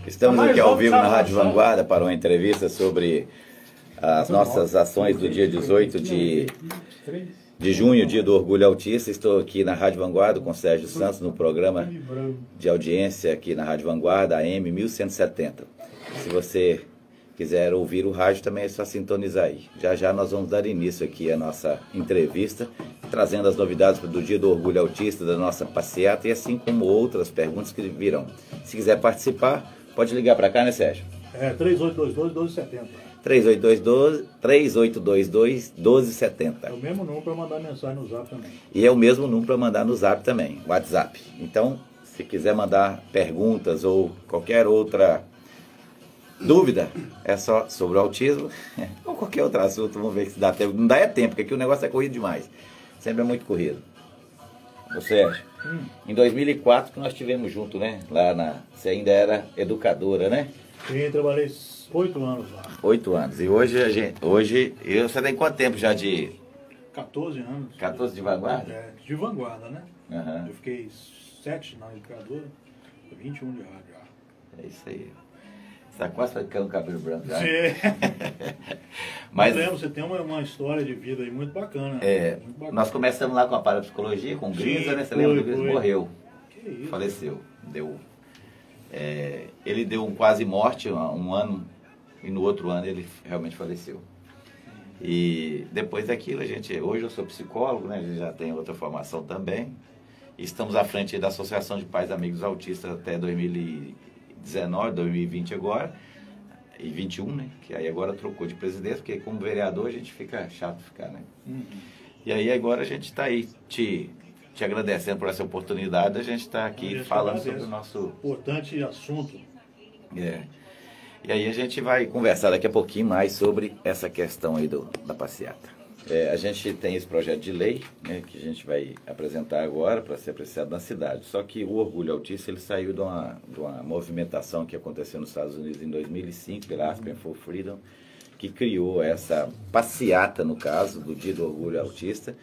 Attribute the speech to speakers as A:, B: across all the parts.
A: Estamos aqui ao vivo na Rádio Vanguarda para uma entrevista sobre as nossas ações do dia 18 de junho, dia do Orgulho Autista. Estou aqui na Rádio Vanguarda com o Sérgio Santos, no programa de audiência aqui na Rádio Vanguarda, AM 1170. Se você quiser ouvir o rádio, também é só sintonizar aí. Já já nós vamos dar início aqui à nossa entrevista, trazendo as novidades do dia do Orgulho Autista, da nossa passeata, e assim como outras perguntas que virão. Se quiser participar, pode ligar para cá, né, Sérgio?
B: 3822-1270.
A: 3822-1270.
B: É o mesmo número para mandar mensagem no Zap também.
A: E é o mesmo número para mandar no Zap também, WhatsApp. Então, se quiser mandar perguntas ou qualquer outra dúvida, é só sobre o autismo ou qualquer outro assunto. Vamos ver se dá tempo. Não dá tempo, porque aqui o negócio é corrido demais. Sempre é muito corrido. Ô Sérgio, em 2004 que nós estivemos juntos, né? Você ainda era educadora, né?
B: Sim, trabalhei 8 anos lá.
A: 8 anos. E você tem quanto tempo já de...
B: 14 anos.
A: 14 de Vanguarda?
B: De Vanguarda, né?
A: Uhum.
B: Eu fiquei 7 na educadora, 21 de rádio já.
A: É isso aí. Você está quase ficando cabelo branco já.
B: Sim.
A: Mas
B: lembro, você tem uma história de vida aí muito bacana. Muito bacana.
A: Nós começamos lá com a parapsicologia, com o Grisa, né? Você lembra que o Grisa morreu?
B: Que isso?
A: Faleceu. Ele deu um quase morte um ano, e no outro ano ele realmente faleceu. E depois daquilo, hoje eu sou psicólogo, né? A gente já tem outra formação também. E estamos à frente da Associação de Pais e Amigos Autistas até 2019, 2020 agora, e 21, né? Que aí agora trocou de presidente, porque como vereador a gente fica chato ficar, né? E aí agora a gente está aí te agradecendo por essa oportunidade, a gente está aqui falando sobre o nosso...
B: importante assunto.
A: E aí a gente vai conversar daqui a pouquinho mais sobre essa questão aí da passeata. A gente tem esse projeto de lei, né, que a gente vai apresentar agora para ser apreciado na cidade. Só que o Orgulho Autista ele saiu de uma movimentação que aconteceu nos Estados Unidos em 2005, pela Aspen for Freedom, que criou essa passeata, no caso, do Dia do Orgulho Autista.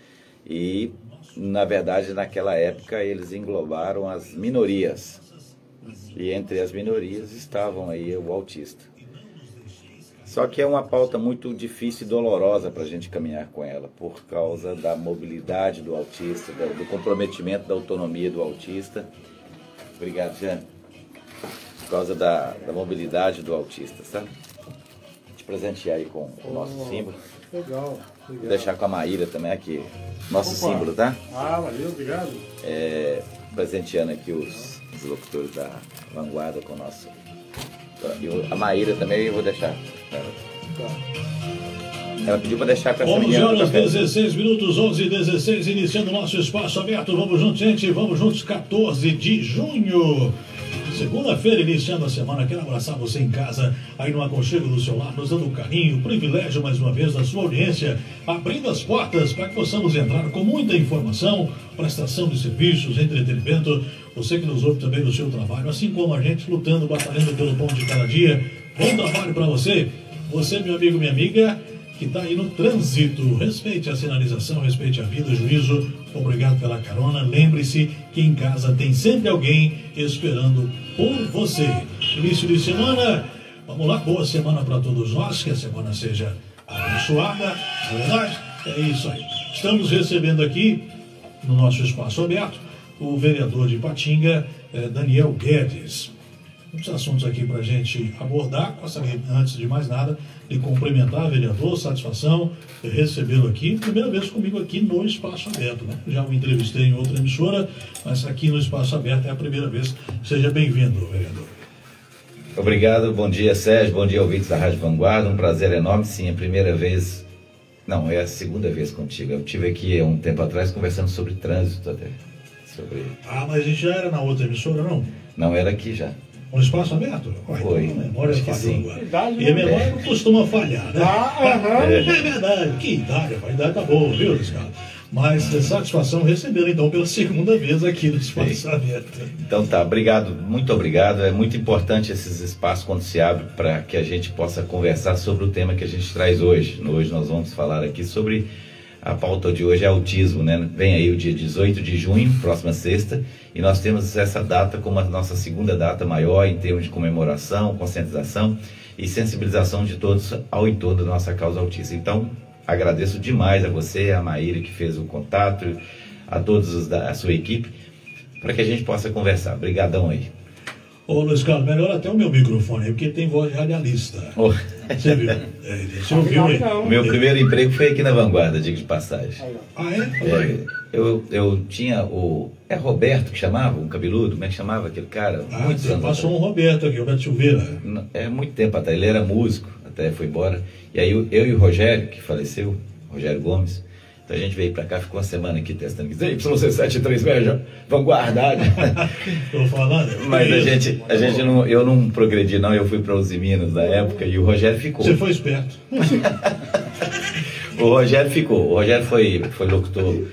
A: E, na verdade, naquela época, eles englobaram as minorias. E entre as minorias estavam aí o autista. Só que é uma pauta muito difícil e dolorosa para a gente caminhar com ela, por causa da mobilidade do autista, do comprometimento da autonomia do autista. Obrigado, Jean. Por causa da mobilidade do autista, sabe? Vou te presentear aí com o nosso símbolo.
B: Legal.
A: Vou deixar com a Maíra também aqui, nosso símbolo, tá?
B: Valeu, obrigado.
A: Presenteando aqui os locutores da Vanguarda com o nosso... A Maíra também eu vou deixar. Ela pediu para deixar com essa
B: 11
A: menina.
B: 11h16, 11h16, iniciando o nosso espaço aberto. Vamos juntos, gente, vamos juntos, 14 de junho. Segunda-feira, iniciando a semana. Quero abraçar você em casa, aí no aconchego do seu lar, nos dando um carinho, privilégio mais uma vez da sua audiência, abrindo as portas para que possamos entrar com muita informação, prestação de serviços, entretenimento. Você que nos ouve também no seu trabalho, assim como a gente, lutando, batalhando pelo pão de cada dia. Bom trabalho para você. Você, meu amigo, minha amiga, que está aí no trânsito. Respeite a sinalização, respeite a vida, juízo. Obrigado pela carona. Lembre-se que em casa tem sempre alguém esperando por você. Início de semana. Vamos lá, boa semana para todos nós. Que a semana seja abençoada. Na verdade, é isso aí. Estamos recebendo aqui, no nosso espaço aberto, o vereador de Ipatinga, Daniel Guedes. Muitos assuntos aqui para a gente abordar. Gostaria, antes de mais nada, de cumprimentar o vereador, satisfação recebê-lo aqui. Primeira vez comigo aqui no Espaço Aberto, né? Já o entrevistei em outra emissora, mas aqui no Espaço Aberto é a primeira vez. Seja bem-vindo, vereador.
A: Obrigado, bom dia, Sérgio, bom dia, ouvintes da Rádio Vanguarda. Um prazer enorme, sim, a primeira vez, não, é a segunda vez contigo. Eu estive aqui um tempo atrás conversando sobre trânsito até.
B: Mas a gente já era na outra emissora, não?
A: Não, era aqui já.
B: Um espaço aberto?
A: Foi.
B: Então a memória
A: Acho que sim.
B: E a memória não costuma falhar, né? É verdade. Que idade, a idade tá boa, viu, Riscado? Mas satisfação recebê-lo, então, pela segunda vez aqui no Espaço Aberto.
A: Então tá, obrigado, muito obrigado. É muito importante esses espaços quando se abre para que a gente possa conversar sobre o tema que a gente traz hoje. Hoje nós vamos falar aqui sobre A pauta de hoje é autismo, né? Vem aí o dia 18 de junho, próxima sexta, e nós temos essa data como a nossa segunda data maior em termos de comemoração, conscientização e sensibilização de todos ao em torno da nossa causa autista. Então, agradeço demais a você, a Maíra, que fez o contato, a todos a sua equipe, para que a gente possa conversar. Obrigadão aí.
B: Ô Luiz Carlos, melhor até o meu microfone aí, porque tem voz de radialista.
A: Oh.
B: Você viu? Você ouviu aí?
A: O meu primeiro emprego foi aqui na Vanguarda, digo de passagem.
B: Ah, é?
A: Eu tinha o... É Roberto que chamava, um cabeludo? Como é que chamava aquele cara?
B: Ah, você passou um Roberto aqui, Roberto Silveira.
A: É muito tempo atrás, ele era músico, até foi embora. E aí eu e o Rogério, que faleceu, Rogério Gomes, então a gente veio pra cá, ficou uma semana aqui testando. YC736, Vanguarda.
B: Tô falando.
A: Mas eu não progredi não, eu fui para os Minas na época e o Rogério ficou.
B: Você foi esperto.
A: O Rogério ficou. O Rogério foi locutor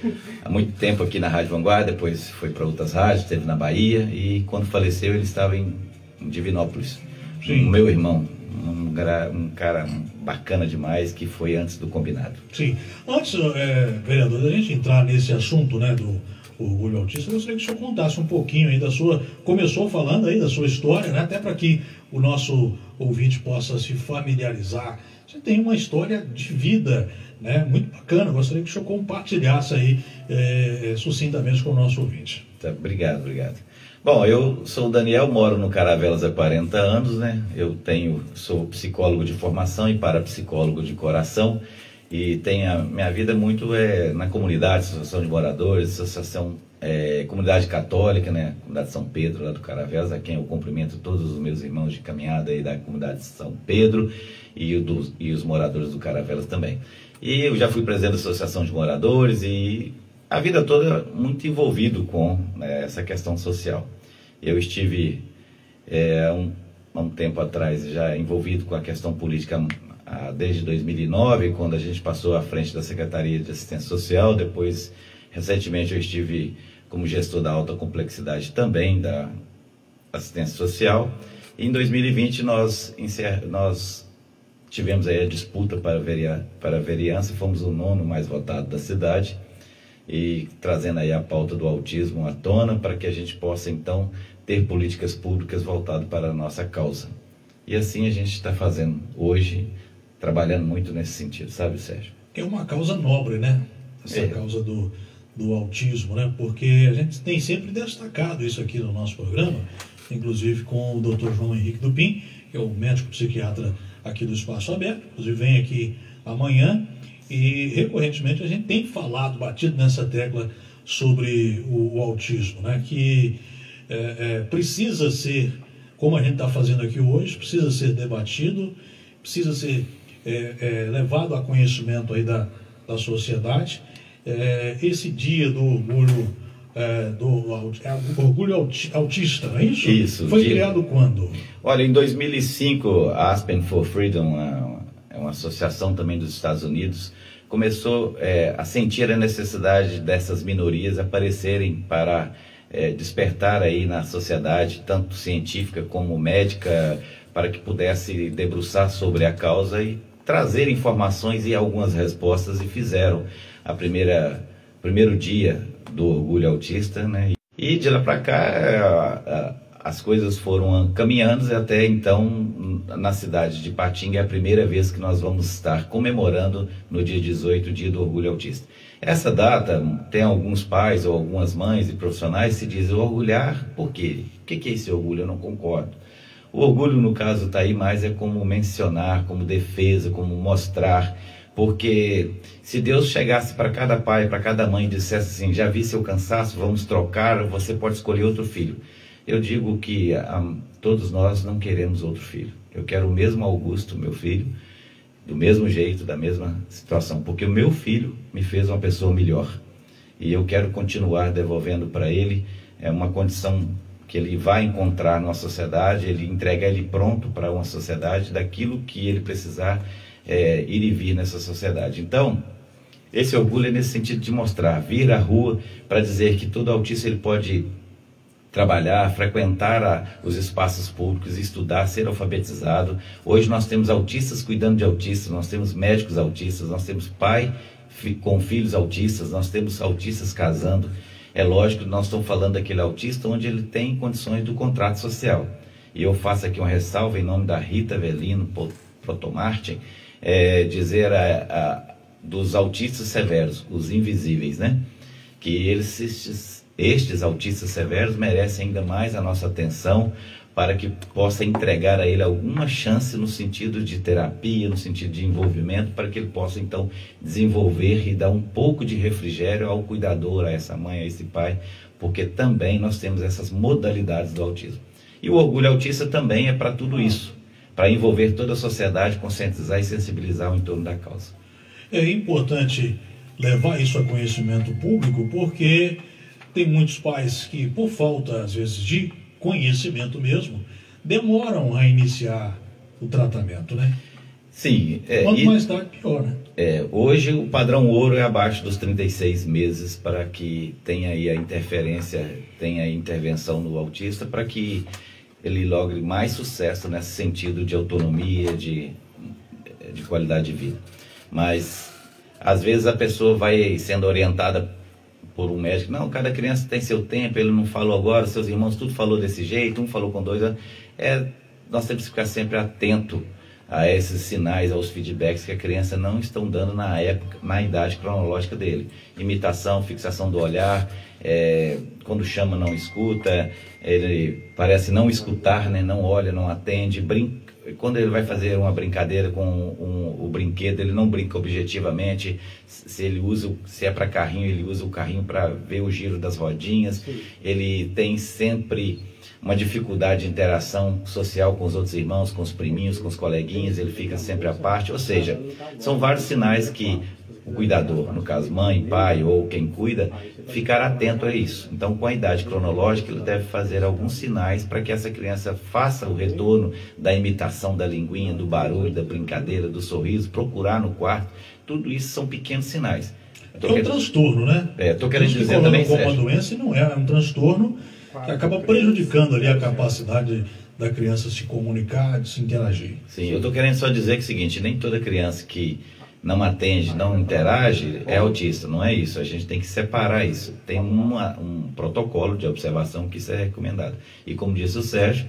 A: há muito tempo aqui na Rádio Vanguarda, depois foi para outras rádios, esteve na Bahia e quando faleceu ele estava em Divinópolis. Sim. O meu irmão, um cara bacana demais, que foi antes do combinado.
B: Sim. Antes, vereador, da gente entrar nesse assunto, né, do orgulho autista, eu gostaria que o senhor contasse um pouquinho aí da sua... Começou falando aí da sua história, né, até para que o nosso ouvinte possa se familiarizar. Você tem uma história de vida, né, muito bacana. Eu gostaria que o senhor compartilhasse aí sucintamente com o nosso ouvinte.
A: Tá, obrigado. Bom, eu sou o Daniel, moro no Caravelas há 40 anos, né? Sou psicólogo de formação e parapsicólogo de coração e tenho a minha vida muito na comunidade, associação de moradores, comunidade católica, né? Comunidade São Pedro, lá do Caravelas, a quem eu cumprimento todos os meus irmãos de caminhada aí da comunidade de São Pedro e os moradores do Caravelas também. E eu já fui presidente da associação de moradores e a vida toda muito envolvido com essa questão social. Eu estive há um tempo atrás já envolvido com a questão política desde 2009, quando a gente passou à frente da Secretaria de Assistência Social. Depois, recentemente, eu estive como gestor da alta complexidade também da assistência social. E em 2020 nós tivemos aí a disputa para a vereança, fomos o 9º mais votado da cidade, e trazendo aí a pauta do autismo à tona para que a gente possa então ter políticas públicas voltadas para a nossa causa. E assim a gente está fazendo hoje, trabalhando muito nesse sentido, sabe, Sérgio?
B: É uma causa nobre, né? Essa causa do autismo, né? Porque a gente tem sempre destacado isso aqui no nosso programa, inclusive com o Dr. João Henrique Dupin, que é o médico psiquiatra aqui do Espaço Aberto, inclusive vem aqui amanhã. E recorrentemente a gente tem falado, batido nessa tecla sobre o autismo, né? Que precisa ser, como a gente está fazendo aqui hoje, precisa ser debatido, precisa ser levado a conhecimento aí da sociedade. Esse dia do orgulho, orgulho autista, não é isso?
A: Isso.
B: Foi criado quando?
A: Olha, em 2005, a Aspen for Freedom, uma associação também dos Estados Unidos, começou a sentir a necessidade dessas minorias aparecerem para despertar aí na sociedade, tanto científica como médica, para que pudesse debruçar sobre a causa e trazer informações e algumas respostas, e fizeram primeiro dia do orgulho autista, né? E de lá para cá as coisas foram caminhando, e até então na cidade de Patinga é a primeira vez que nós vamos estar comemorando no dia 18 o dia do orgulho autista. Essa data tem alguns pais ou algumas mães e profissionais que se dizem orgulhar. Por quê? O que é esse orgulho? Eu não concordo. O orgulho, no caso, está aí mais como mencionar, como defesa, como mostrar. Porque se Deus chegasse para cada pai, para cada mãe e dissesse assim: já vi seu cansaço, vamos trocar, você pode escolher outro filho. Eu digo que todos nós não queremos outro filho. Eu quero o mesmo Augusto, meu filho, do mesmo jeito, da mesma situação, porque o meu filho me fez uma pessoa melhor. E eu quero continuar devolvendo para ele uma condição que ele vai encontrar na sociedade, ele entregar ele pronto para uma sociedade daquilo que ele precisar ir e vir nessa sociedade. Então, esse orgulho é nesse sentido de mostrar, vir à rua para dizer que todo autista ele pode trabalhar, frequentar os espaços públicos, estudar, ser alfabetizado. Hoje nós temos autistas cuidando de autistas, nós temos médicos autistas, nós temos pai, com filhos autistas, nós temos autistas casando. É lógico que nós estamos falando daquele autista onde ele tem condições do contrato social. E eu faço aqui uma ressalva em nome da Rita Avelino Protomartin, dizer dos autistas severos, os invisíveis, né? Que estes autistas severos merecem ainda mais a nossa atenção para que possa entregar a ele alguma chance no sentido de terapia, no sentido de envolvimento, para que ele possa então desenvolver e dar um pouco de refrigério ao cuidador, a essa mãe, a esse pai, porque também nós temos essas modalidades do autismo. E o orgulho autista também é para tudo isso, para envolver toda a sociedade, conscientizar e sensibilizar o entorno da causa.
B: É importante levar isso a conhecimento público, porque tem muitos pais que, por falta, às vezes, de conhecimento mesmo, demoram a iniciar o tratamento, né?
A: Sim.
B: Quanto mais tarde, pior, né?
A: Hoje o padrão ouro é abaixo dos 36 meses para que tenha aí a interferência, tenha a intervenção no autista, para que ele logre mais sucesso nesse sentido de autonomia, de qualidade de vida. Mas, às vezes, a pessoa vai sendo orientada por um médico, não, cada criança tem seu tempo, ele não falou agora, seus irmãos tudo falou desse jeito, um falou com 2 anos. Nós temos que ficar sempre atento a esses sinais, aos feedbacks que a criança não estão dando na época, na idade cronológica dele. Imitação, fixação do olhar, quando chama não escuta, ele parece não escutar, né? Não olha, não atende, quando ele vai fazer uma brincadeira com o brinquedo, ele não brinca objetivamente. Se é para carrinho, ele usa o carrinho para ver o giro das rodinhas. Sim. Ele tem sempre uma dificuldade de interação social com os outros irmãos, com os priminhos, com os coleguinhas, ele fica sempre à parte. Ou seja, são vários sinais que o cuidador, no caso mãe, pai ou quem cuida, ficar atento a isso. Então, com a idade cronológica, ele deve fazer alguns sinais para que essa criança faça o retorno da imitação da linguinha, do barulho, da brincadeira, do sorriso, procurar no quarto. Tudo isso são pequenos sinais.
B: Um transtorno, né?
A: Estou querendo dizer também,
B: como uma doença, não é um transtorno que acaba prejudicando ali a capacidade da criança se comunicar, de se interagir.
A: Sim, eu estou querendo só dizer que é o seguinte, nem toda criança que não atende, não interage, é autista, não é isso. A gente tem que separar isso. Tem um protocolo de observação que isso é recomendado. E como disse o Sérgio,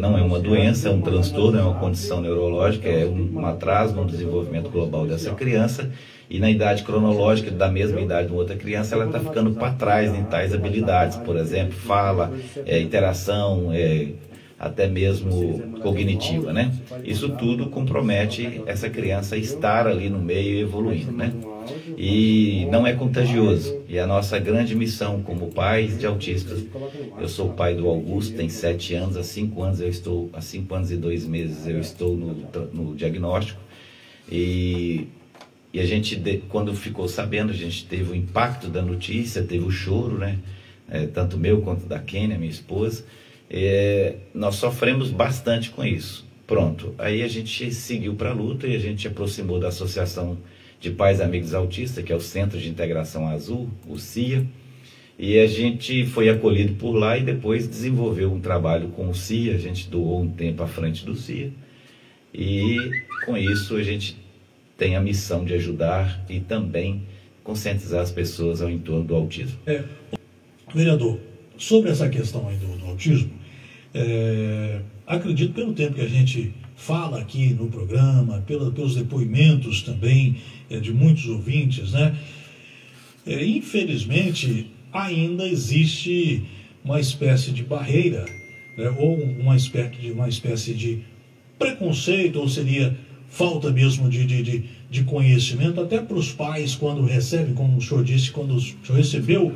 A: não é uma doença, é um transtorno, é uma condição neurológica, é um atraso no desenvolvimento global dessa criança. E na idade cronológica, da mesma idade de uma outra criança, ela está ficando para trás em tais habilidades. Por exemplo, fala, interação, até mesmo cognitiva, né? Isso tudo compromete essa criança a estar ali no meio evoluindo, né? E não é contagioso. E a nossa grande missão como pais de autistas, eu sou pai do Augusto, tem 7 anos, há 5 anos e 2 meses eu estou no diagnóstico. E a gente, quando ficou sabendo, a gente teve o impacto da notícia, teve o choro, né? Tanto meu quanto da Kênia, minha esposa. Nós sofremos bastante com isso. Pronto, aí a gente seguiu para a luta e a gente aproximou da Associação de Pais Amigos Autistas, que é o Centro de Integração Azul, o CIA, e a gente foi acolhido por lá e depois desenvolveu um trabalho com o CIA. A gente doou um tempo à frente do CIA e com isso a gente tem a missão de ajudar e também conscientizar as pessoas ao entorno do autismo.
B: Vereador, sobre essa questão aí do autismo, acredito pelo tempo que a gente fala aqui no programa, pelos depoimentos também de muitos ouvintes, né? Infelizmente, ainda existe uma espécie de barreira, né? Ou uma espécie de preconceito, ou seria falta mesmo de conhecimento, até para os pais, quando recebem, como o senhor disse, quando o senhor recebeu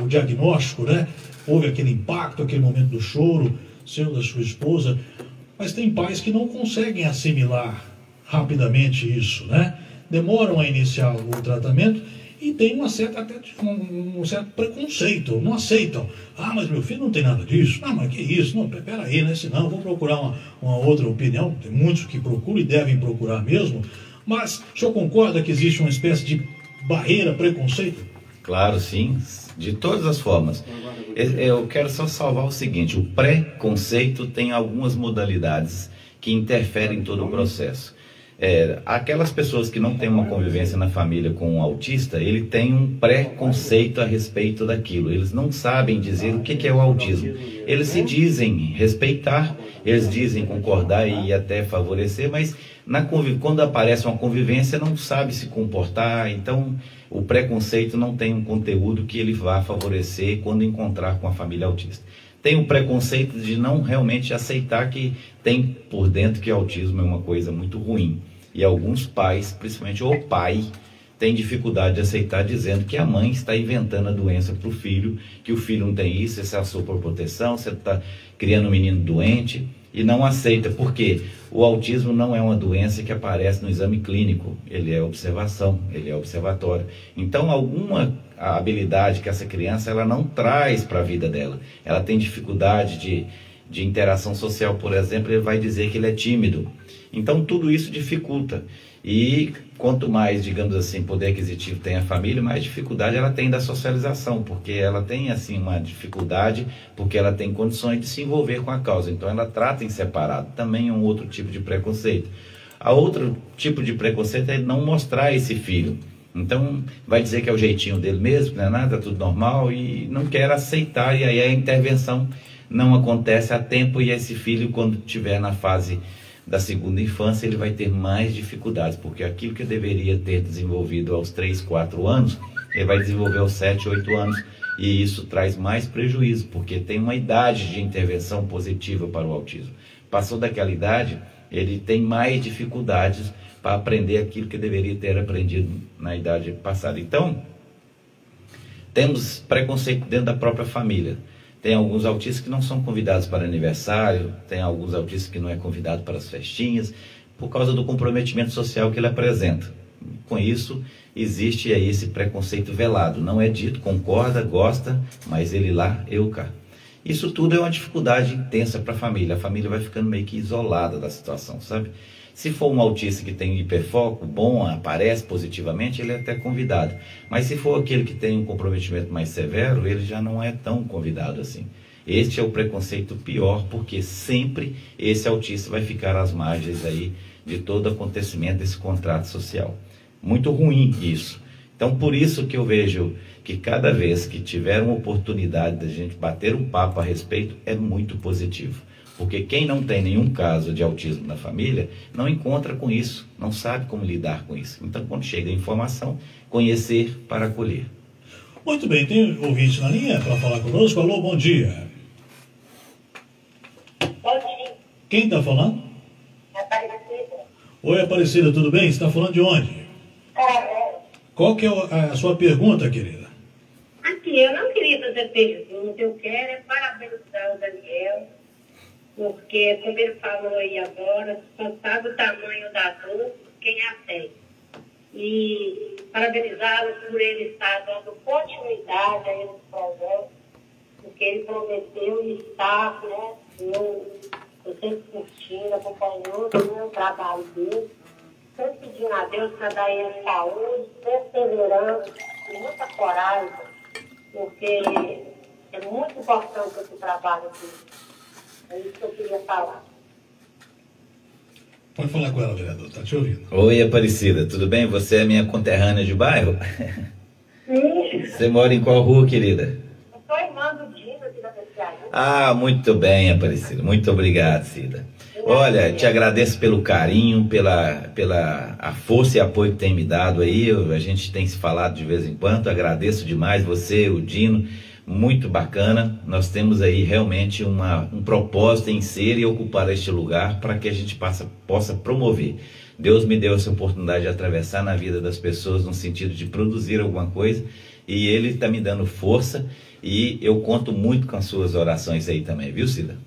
B: o diagnóstico, né? Houve aquele impacto, aquele momento do choro, seu, da sua esposa, mas tem pais que não conseguem assimilar rapidamente isso, né? Demoram a iniciar o tratamento e tem um certo preconceito, não aceitam. Ah, mas meu filho não tem nada disso. Ah, mas que isso? Não, peraí, né? Senão eu vou procurar uma outra opinião. Tem muitos que procuram e devem procurar mesmo. Mas o senhor concorda que existe uma espécie de barreira, preconceito?
A: Claro, sim. De todas as formas. Eu quero só salvar o seguinte, o preconceito tem algumas modalidades que interferem em todo o processo. aquelas pessoas que não têm uma convivência na família com um autista, ele tem um preconceito a respeito daquilo. Eles não sabem dizer o que é o autismo. Eles se dizem respeitar, eles dizem concordar e até favorecer, mas quando aparece uma convivência não sabe se comportar. Então o preconceito não tem um conteúdo que ele vá favorecer quando encontrar com a família autista. Tem o preconceito de não realmente aceitar que tem por dentro que autismo é uma coisa muito ruim. E alguns pais, principalmente o pai, tem dificuldade de aceitar, dizendo que a mãe está inventando a doença para o filho, que o filho não tem isso, essa é a sua proteção, você está criando um menino doente, e não aceita, porque o autismo não é uma doença que aparece no exame clínico, ele é observação, ele é observatório. Então, alguma habilidade que essa criança ela não traz para a vida dela, ela tem dificuldade de interação social, por exemplo, ele vai dizer que ele é tímido. Então, tudo isso dificulta. E quanto mais, digamos assim, poder aquisitivo tem a família, mais dificuldade ela tem da socialização, porque ela tem, assim, uma dificuldade, porque ela tem condições de se envolver com a causa. Então, ela trata em separado. Também é um outro tipo de preconceito. A outro tipo de preconceito é não mostrar esse filho. Então, vai dizer que é o jeitinho dele mesmo, não é nada, tudo normal, e não quer aceitar, e aí a intervenção não acontece a tempo, e esse filho, quando estiver na fase da segunda infância, ele vai ter mais dificuldades, porque aquilo que deveria ter desenvolvido aos 3, 4 anos, ele vai desenvolver aos 7, 8 anos, e isso traz mais prejuízo, porque tem uma idade de intervenção positiva para o autismo. Passou daquela idade, ele tem mais dificuldades para aprender aquilo que deveria ter aprendido na idade passada. Então, temos preconceito dentro da própria família. Tem alguns autistas que não são convidados para aniversário, tem alguns autistas que não é convidado para as festinhas, por causa do comprometimento social que ele apresenta. Com isso, existe aí esse preconceito velado. Não é dito, concorda, gosta, mas ele lá, eu cá. Isso tudo é uma dificuldade intensa para a família vai ficando meio que isolada da situação, sabe? Se for um autista que tem hiperfoco, bom, aparece positivamente, ele é até convidado. Mas se for aquele que tem um comprometimento mais severo, ele já não é tão convidado assim. Este é o preconceito pior, porque sempre esse autista vai ficar às margens aí de todo acontecimento desse contrato social. Muito ruim isso. Então, por isso que eu vejo que cada vez que tiver uma oportunidade da gente bater um papo a respeito, é muito positivo. Porque quem não tem nenhum caso de autismo na família, não encontra com isso, não sabe como lidar com isso. Então, quando chega a informação, conhecer para acolher.
B: Muito bem, tem ouvinte na linha para falar conosco. Alô, bom dia.
C: Bom dia.
B: Quem está falando?
C: Aparecida.
B: Oi, Aparecida, tudo bem? Você está falando de onde? Qual que é a sua pergunta, querida?
C: Aqui, eu não queria fazer pergunta, eu quero é parabenizar o Daniel, porque, como ele falou aí agora, só sabe o tamanho da dor quem a tem. E parabenizá-lo por ele estar dando continuidade a esse projeto, porque ele prometeu e está, né? Eu sempre curtindo, acompanhando o trabalho dele, sempre pedindo a Deus para dar ele saúde, perseverança e muita coragem, porque é muito importante esse trabalho dele. É isso que eu queria falar.
B: Pode falar com ela, vereador, está te ouvindo.
A: Oi, Aparecida, tudo bem? Você é minha conterrânea de bairro?
C: Sim.
A: Você mora em qual rua, querida?
C: Eu sou irmã do Dino aqui da Pescaria.
A: Ah, muito bem, Aparecida. Muito obrigado, Cida. Olha, te agradeço pelo carinho, pela a força e apoio que tem me dado aí. A gente tem se falado de vez em quando. Agradeço demais você, o Dino. Muito bacana. Nós temos aí realmente um propósito em ser e ocupar este lugar para que a gente possa promover. Deus me deu essa oportunidade de atravessar na vida das pessoas no sentido de produzir alguma coisa, e Ele está me dando força, e eu conto muito com as suas orações aí também, viu, Cida?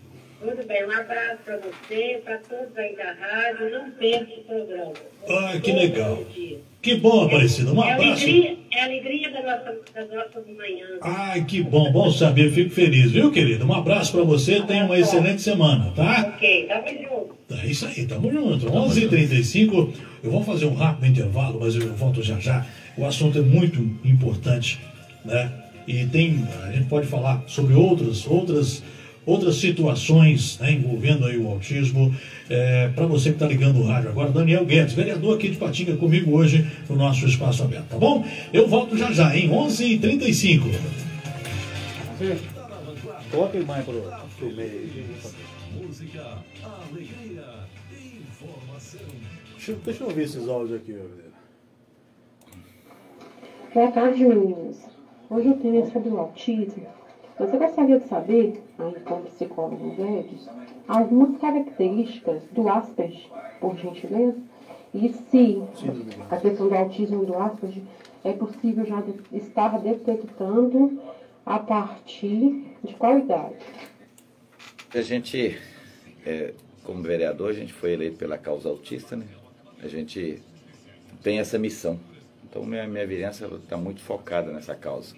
C: Muito bem, um abraço para você, para todos aí da rádio, não perca o programa.
B: Ah, que legal. Que bom, Aparecida, um abraço.
C: É a alegria das nossas manhãs.
B: Ai, que bom, bom saber, fico feliz, viu, querida? Um abraço para você, tenha uma excelente semana, tá?
C: Ok, tamo junto.
B: É isso aí, tamo junto. 11h35, eu vou fazer um rápido intervalo, mas eu volto já já. O assunto é muito importante, né? E a gente pode falar sobre outras outras situações, né, envolvendo aí o autismo. Para você que está ligando o rádio agora, Daniel Guedes, vereador aqui de Patinga, comigo hoje no nosso Espaço Aberto, tá bom? Eu volto já, em 11h35.
D: Coloca aí mais pro meio.
B: Música, alegria, informação.
D: Deixa eu ouvir esses áudios aqui, meu.
E: Boa tarde, meninas. Hoje eu tenho sobre o autismo. Você gostaria de saber, aí como psicólogo Guedes, algumas características do Asperger, por gentileza? E se a questão do autismo e do Asperger é possível já estar detectando a partir de qual idade?
A: A gente, como vereador, a gente foi eleito pela causa autista, né? A gente tem essa missão. Então, minha vereança está muito focada nessa causa.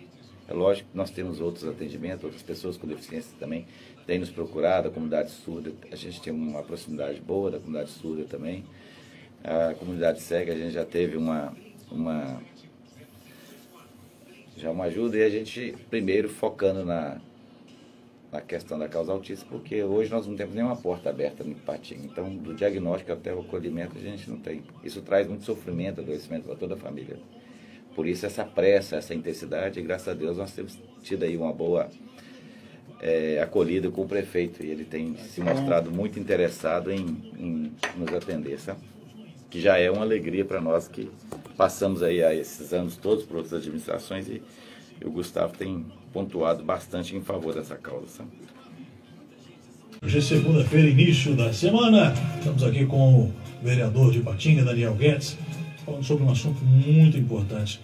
A: É lógico que nós temos outros atendimentos, outras pessoas com deficiência também têm nos procurado, a comunidade surda, a gente tem uma proximidade boa da comunidade surda também. A comunidade cega, a gente já teve uma ajuda, e a gente, primeiro, focando na questão da causa autista, porque hoje nós não temos nenhuma porta aberta no Patinga. Então, do diagnóstico até o acolhimento, a gente não tem. Isso traz muito sofrimento, adoecimento para toda a família. Por isso, essa pressa, essa intensidade, e graças a Deus nós temos tido aí uma boa acolhida com o prefeito, e ele tem se mostrado muito interessado em nos atender, sabe? Que já é uma alegria para nós que passamos aí a esses anos todos por outras administrações, e o Gustavo tem pontuado bastante em favor dessa causa, sabe?
B: Hoje é segunda-feira, início da semana. Estamos aqui com o vereador de Patinga, Daniel Guedes, falando sobre um assunto muito importante,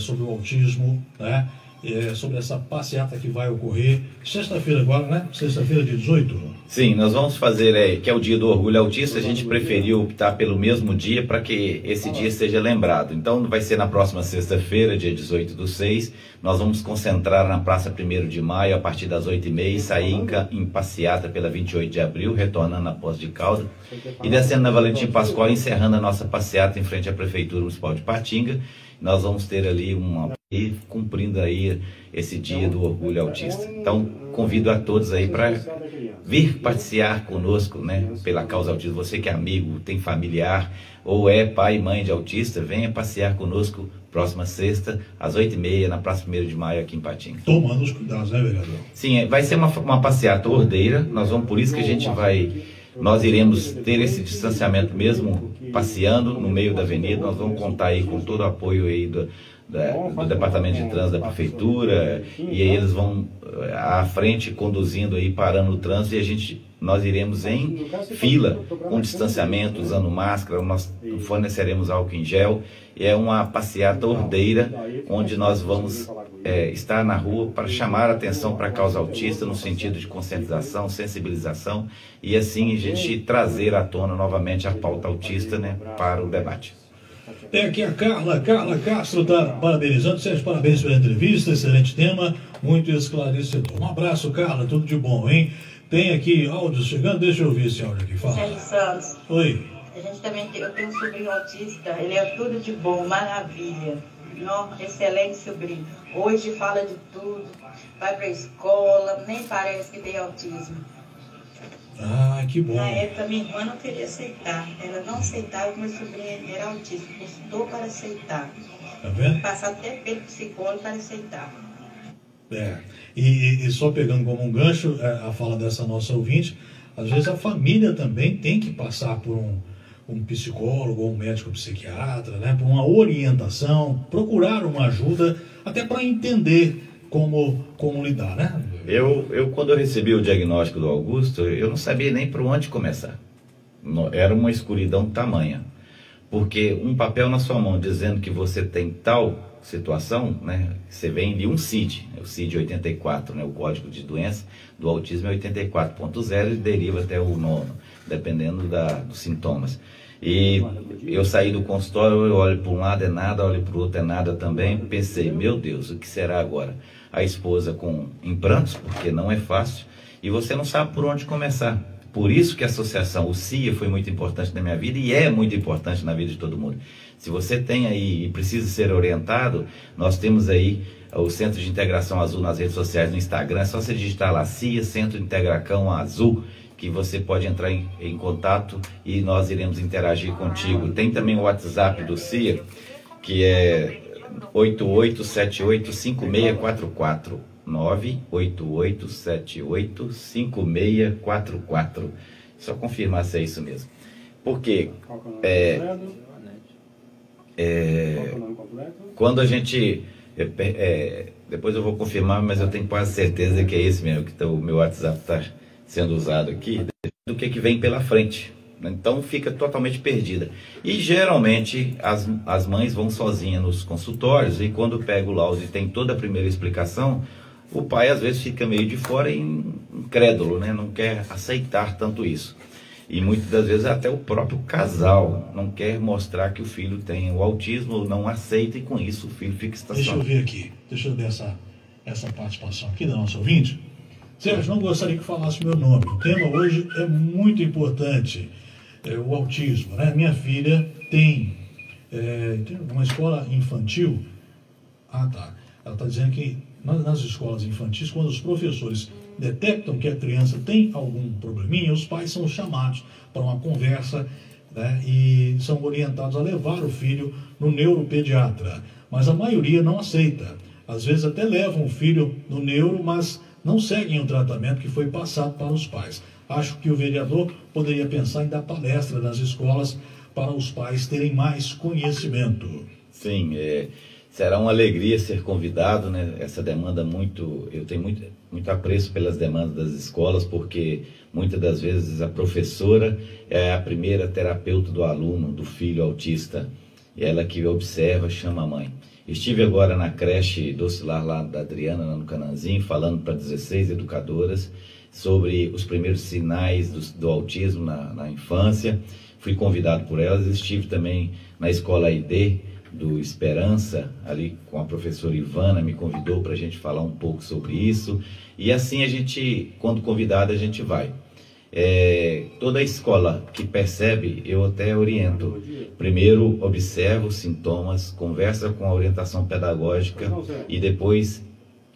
B: sobre o autismo, né? Sobre essa passeata que vai ocorrer sexta-feira agora, né? Sexta-feira, dia 18.
A: Sim, nós vamos fazer, que é o dia do orgulho autista, a gente preferiu optar pelo mesmo dia para que esse dia seja lembrado. Então vai ser na próxima sexta-feira, dia 18/6, nós vamos concentrar na Praça 1º de Maio a partir das 8h30 e sair em passeata pela 28 de abril, retornando na Poços de Caldas e descendo na Valentim Pascoal, encerrando a nossa passeata em frente à Prefeitura Municipal de Patinga. Nós vamos ter ali cumprindo aí esse dia do orgulho autista. Então, convido a todos aí para vir passear conosco, né, pela causa autista. Você que é amigo, tem familiar, ou é pai e mãe de autista, venha passear conosco próxima sexta, às 8h30, na Praça 1º de Maio, aqui em Patinga.
B: Tomando os cuidados, né, vereador?
A: Sim, vai ser uma passeata ordeira. Por isso que a gente nós iremos ter esse distanciamento mesmo passeando no meio da avenida. Nós vamos contar aí com todo o apoio aí do Departamento de Trânsito da Prefeitura, e aí eles vão à frente conduzindo aí, parando o trânsito, e nós iremos em fila, com distanciamento, usando máscara, nós forneceremos álcool em gel, e é uma passeata ordeira, onde nós vamos estar na rua para chamar a atenção para a causa autista, no sentido de conscientização, sensibilização, e assim a gente trazer à tona novamente a pauta autista, né, para o debate.
B: Aqui a Carla Castro está parabenizando. Sérgio, parabéns pela entrevista, excelente tema, muito esclarecedor. Um abraço, Carla, tudo de bom, hein? Tem aqui áudios chegando, deixa eu ouvir esse áudio aqui, fala.
F: Sérgio Santos.
B: Oi.
F: A gente também eu tenho um sobrinho autista, ele é tudo de bom, maravilha. Excelente sobrinho. Hoje fala de tudo, vai para a escola, nem parece que tem autismo.
B: Ah, que bom.
F: Na época, minha irmã não queria aceitar. Ela não aceitava que meu sobrinho era autista. Custou para aceitar.
B: Tá vendo?
F: Passar até pelo psicólogo para aceitar.
B: E só pegando como um gancho a fala dessa nossa ouvinte, às vezes a família também tem que passar por um psicólogo ou um médico psiquiatra, né? Por uma orientação, procurar uma ajuda, até para entender como lidar, né?
A: Quando eu recebi o diagnóstico do Augusto, eu não sabia nem por onde começar. Era uma escuridão tamanha. Porque um papel na sua mão dizendo que você tem tal situação, né? Você vem de um CID, o CID 84, né? O código de doença do autismo é 84.0 e deriva até o 9, dependendo dos sintomas. E eu saí do consultório, eu olho para um lado é nada, olho para o outro é nada também. Pensei, meu Deus, o que será agora? A esposa em prantos, porque não é fácil, e você não sabe por onde começar. Por isso que a associação, o CIA, foi muito importante na minha vida e é muito importante na vida de todo mundo. Se você tem aí e precisa ser orientado, nós temos aí o Centro de Integração Azul nas redes sociais, no Instagram. É só você digitar lá, CIA, Centro de Integração Azul, que você pode entrar em contato e nós iremos interagir contigo. Tem também o WhatsApp do CIA, que é 88785644. 988785644. Só confirmar se é isso mesmo. Porque quando a gente depois eu vou confirmar, mas eu tenho quase certeza que é esse mesmo, que o meu WhatsApp está sendo usado aqui, do que vem pela frente. Então fica totalmente perdida. E geralmente as mães vão sozinhas nos consultórios, e quando pega o laudo e tem toda a primeira explicação, o pai às vezes fica meio de fora e incrédulo, né? Não quer aceitar tanto isso. E muitas das vezes até o próprio casal não quer mostrar que o filho tem o autismo, ou não aceita, e com isso o filho fica estacionado.
B: Deixa eu ver aqui, deixa eu ver essa participação aqui da nossa ouvinte. Sérgio, não gostaria que falasse meu nome. O tema hoje é muito importante, o autismo, né? Minha filha tem uma escola infantil. Ah, tá. Ela está dizendo que nas escolas infantis, quando os professores detectam que a criança tem algum probleminha, os pais são chamados para uma conversa, né, e são orientados a levar o filho no neuropediatra. Mas a maioria não aceita. Às vezes até levam o filho no neuro, mas não seguem o tratamento que foi passado para os pais. Acho que o vereador poderia pensar em dar palestra nas escolas para os pais terem mais conhecimento.
A: Sim, será uma alegria ser convidado, né? Essa demanda eu tenho muito apreço pelas demandas das escolas, porque muitas das vezes a professora é a primeira terapeuta do aluno, do filho autista, e ela que observa, chama a mãe. Estive agora na creche docilar lá da Adriana, lá no Cananzinho, falando para 16 educadoras sobre os primeiros sinais do autismo na infância. Fui convidado por elas. Estive também na escola ID do Esperança, ali com a professora Ivana, me convidou para a gente falar um pouco sobre isso. E assim a gente, quando convidado, a gente vai. Toda a escola que percebe, eu até oriento. Primeiro observa os sintomas, conversa com a orientação pedagógica e depois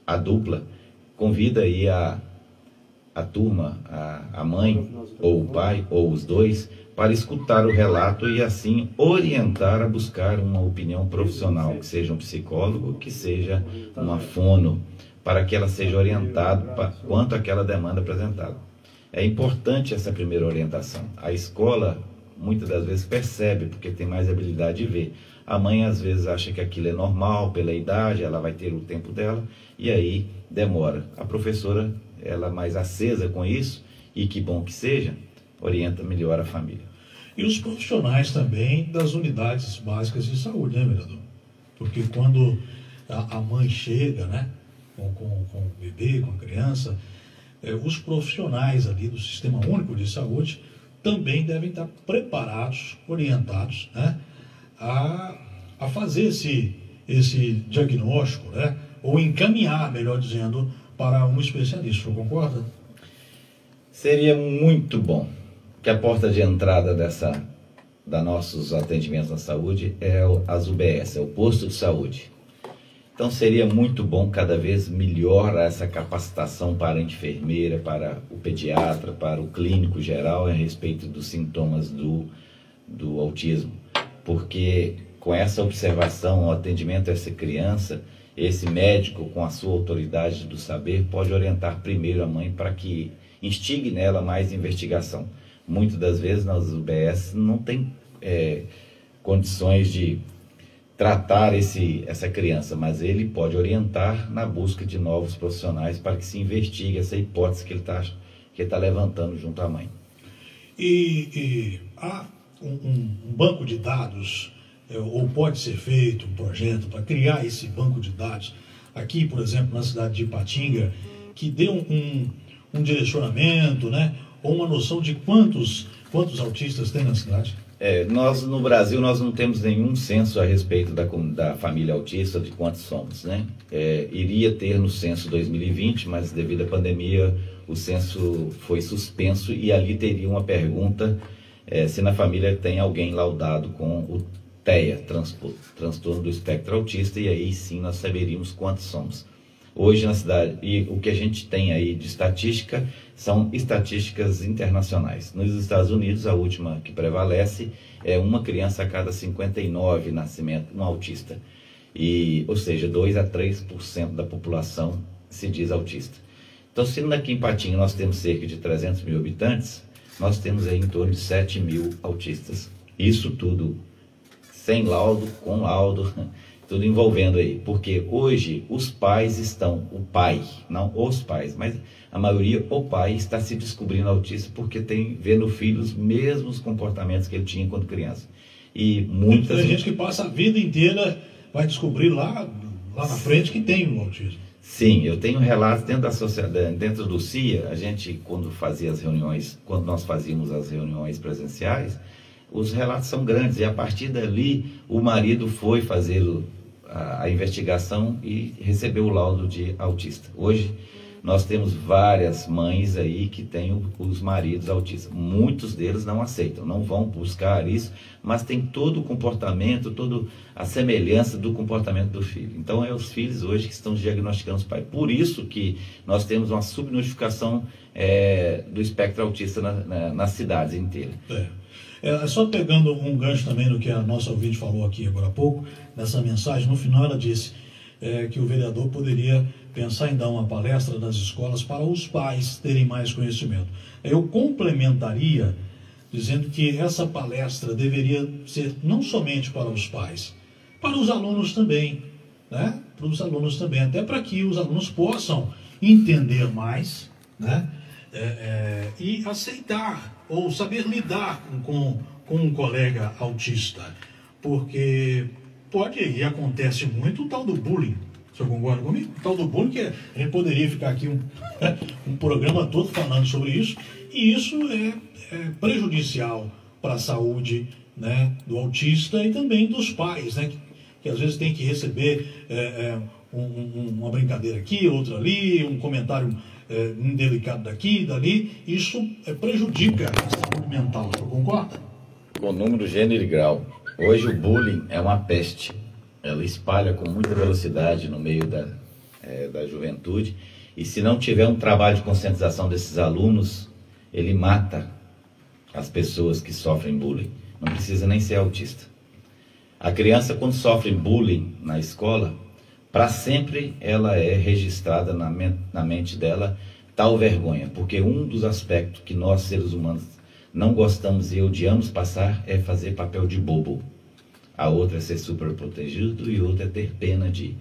A: a dupla convida aí a turma, a mãe ou o pai ou os dois, para escutar o relato e assim orientar a buscar uma opinião profissional, que seja um psicólogo, que seja uma fono, para que ela seja orientada quanto àquela demanda apresentada. É importante essa primeira orientação. A escola, muitas das vezes, percebe, porque tem mais habilidade de ver. A mãe, às vezes, acha que aquilo é normal, pela idade, ela vai ter o tempo dela, e aí demora. A professora, ela mais acesa com isso, e que bom que seja, orienta melhor a família.
B: E os profissionais também das unidades básicas de saúde, né, vereador? Porque quando a mãe chega, né, com o bebê, com a criança, os profissionais ali do Sistema Único de Saúde também devem estar preparados, orientados, né, a fazer esse diagnóstico, né, ou encaminhar, melhor dizendo, para um especialista. Você concorda?
A: Seria muito bom que a porta de entrada da nossos atendimentos na saúde é as UBS, é o posto de saúde. Então seria muito bom cada vez melhor essa capacitação para a enfermeira, para o pediatra, para o clínico geral a respeito dos sintomas do autismo. Porque com essa observação, o atendimento a essa criança, esse médico com a sua autoridade do saber pode orientar primeiro a mãe para que instigue nela mais investigação. Muitas das vezes nas UBS não tem condições de tratar essa criança, mas ele pode orientar na busca de novos profissionais para que se investigue essa hipótese que ele está levantando junto à mãe.
B: E há um banco de dados, ou pode ser feito um projeto para criar esse banco de dados aqui, por exemplo, na cidade de Ipatinga, que dê um direcionamento, né, ou uma noção de quantos autistas tem na cidade?
A: Nós no Brasil nós não temos nenhum censo a respeito da família autista, de quantos somos, né? Iria ter no censo 2020, mas devido à pandemia o censo foi suspenso e ali teria uma pergunta se na família tem alguém laudado com o TEA, transtorno do espectro autista, e aí sim nós saberíamos quantos somos. Hoje na cidade, e o que a gente tem aí de estatística são estatísticas internacionais. Nos Estados Unidos, a última que prevalece é uma criança a cada 59 nascimentos, um autista. Ou seja, 2 a 3% da população se diz autista. Então, se aqui em Patinga nós temos cerca de 300 mil habitantes, nós temos aí em torno de 7 mil autistas. Isso tudo sem laudo, com laudo, tudo envolvendo aí. Porque hoje os pais estão, o pai, não os pais, mas a maioria, o pai está se descobrindo autista porque vê no filho os mesmos comportamentos que ele tinha quando criança. E muitas...
B: Tem gente que passa a vida inteira, vai descobrir lá na frente que tem o autismo.
A: Sim, eu tenho relatos dentro da sociedade, dentro do CIA, a gente quando fazia as reuniões, quando nós fazíamos as reuniões presenciais, os relatos são grandes, e a partir dali o marido foi fazer a investigação e recebeu o laudo de autista. Hoje nós temos várias mães aí que têm os maridos autistas. Muitos deles não aceitam, não vão buscar isso, mas tem todo o comportamento, toda a semelhança do comportamento do filho. Então é os filhos hoje que estão diagnosticando os pais. Por isso que nós temos uma subnotificação do espectro autista nas cidades inteiras.
B: Só pegando um gancho também no que a nossa ouvinte falou aqui agora há pouco, nessa mensagem, no final ela disse que o vereador poderia pensar em dar uma palestra das escolas para os pais terem mais conhecimento. Eu complementaria dizendo que essa palestra deveria ser não somente para os pais, para os alunos também, né? Para os alunos também, até para que os alunos possam entender mais, né? E aceitar ou saber lidar com um colega autista, porque pode e acontece muito o tal do bullying. O senhor concorda comigo? O tal do bullying, que a gente poderia ficar aqui um programa todo falando sobre isso, e isso é prejudicial para a saúde, né, do autista e também dos pais, né, que às vezes tem que receber uma brincadeira aqui, outra ali, um comentário indelicado daqui, dali. Isso prejudica a saúde mental. O senhor concorda?
A: Com número, gênero e grau. Hoje o bullying é uma peste. Ela espalha com muita velocidade no meio da juventude, e se não tiver um trabalho de conscientização desses alunos, ele mata as pessoas que sofrem bullying. Não precisa nem ser autista. A criança, quando sofre bullying na escola, para sempre ela é registrada na mente dela tal vergonha, porque um dos aspectos que nós, seres humanos, não gostamos e odiamos passar é fazer papel de bobo. A outra é ser super protegido e outra é ter pena de...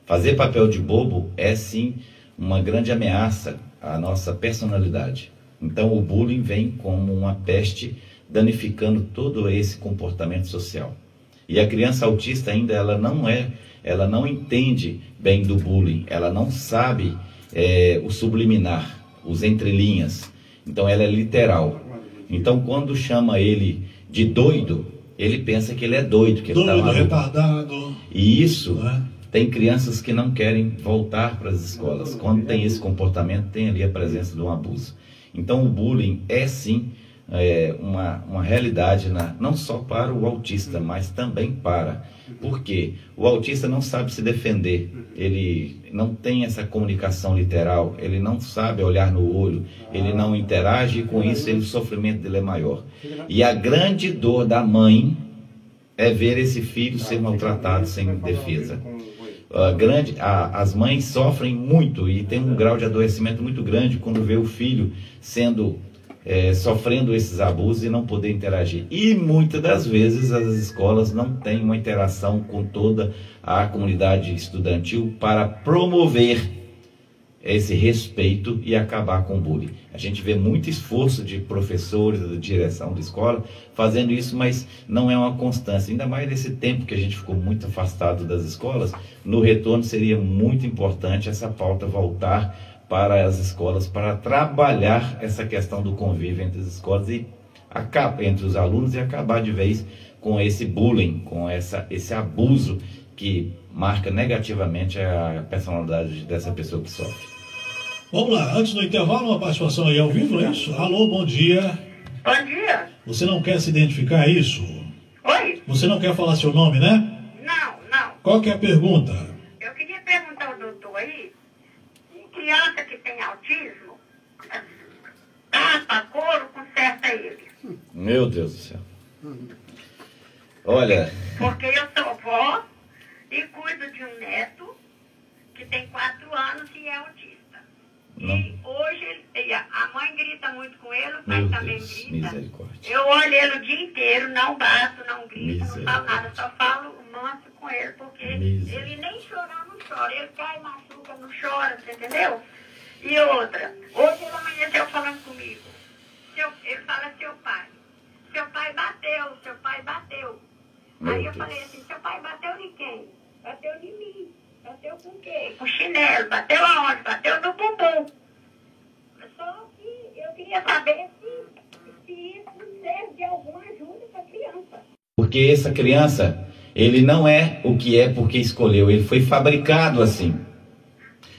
A: Fazer papel de bobo é sim uma grande ameaça à nossa personalidade. Então o bullying vem como uma peste, danificando todo esse comportamento social. E a criança autista ainda ela não entende bem do bullying, ela não sabe o subliminar, os entrelinhas. Então ela é literal. Então quando chama ele de doido, ele pensa que ele é doido, que ele está maluco.
B: Retardado.
A: E isso, tem crianças que não querem voltar para as escolas. Quando tem esse comportamento, tem ali a presença de um abuso. Então o bullying é sim uma realidade, não só para o autista, mas também para... Porque o autista não sabe se defender, ele não tem essa comunicação literal, ele não sabe olhar no olho, ele não interage, e com isso o sofrimento dele é maior. E a grande dor da mãe é ver esse filho ser maltratado sem defesa. As mães sofrem muito e tem um grau de adoecimento muito grande quando vê o filho sofrendo esses abusos e não poder interagir. E muitas das vezes as escolas não têm uma interação com toda a comunidade estudantil para promover esse respeito e acabar com o bullying. A gente vê muito esforço de professores, da direção da escola, fazendo isso, mas não é uma constância. Ainda mais nesse tempo que a gente ficou muito afastado das escolas, no retorno seria muito importante essa pauta voltar para as escolas, para trabalhar essa questão do convívio entre as escolas e entre os alunos e acabar de vez com esse bullying, com esse abuso que marca negativamente a personalidade dessa pessoa que sofre.
B: Vamos lá, antes do intervalo, uma participação aí ao vivo, é isso? Alô, bom dia.
C: Bom dia.
B: Você não quer se identificar, é isso?
C: Oi?
B: Você não quer falar seu nome, né?
C: Não.
B: Qual que é a pergunta?
C: Eu queria perguntar ao doutor aí, criança que tem autismo, tapa, couro, conserta ele.
A: Meu Deus do céu. Olha...
C: Porque eu sou avó e cuido de um neto que tem 4 anos e é autista.
A: Não.
C: E hoje a mãe grita muito com ele, o pai
A: Meu
C: também
A: Deus,
C: grita.
A: misericórdia.
C: Eu olho ele o dia inteiro, não bato, não grito, não falo nada,
A: Misericórdia.
C: só falo manso com ele, porque
A: Misericórdia.
C: ele nem chorar não chora, ele cai, machuca, não chora, você entendeu? E outra, hoje ele amanheceu falando comigo, ele fala seu pai bateu.
A: Meu
C: Aí eu
A: Deus.
C: falei assim, seu pai bateu em quem? Bateu em mim. Bateu com o quê? Com chinelo. Bateu aonde? Bateu no bumbum. Só que eu queria saber se isso serve de alguma ajuda para a criança.
A: Porque essa criança, ele não é o que é porque escolheu, ele foi fabricado assim.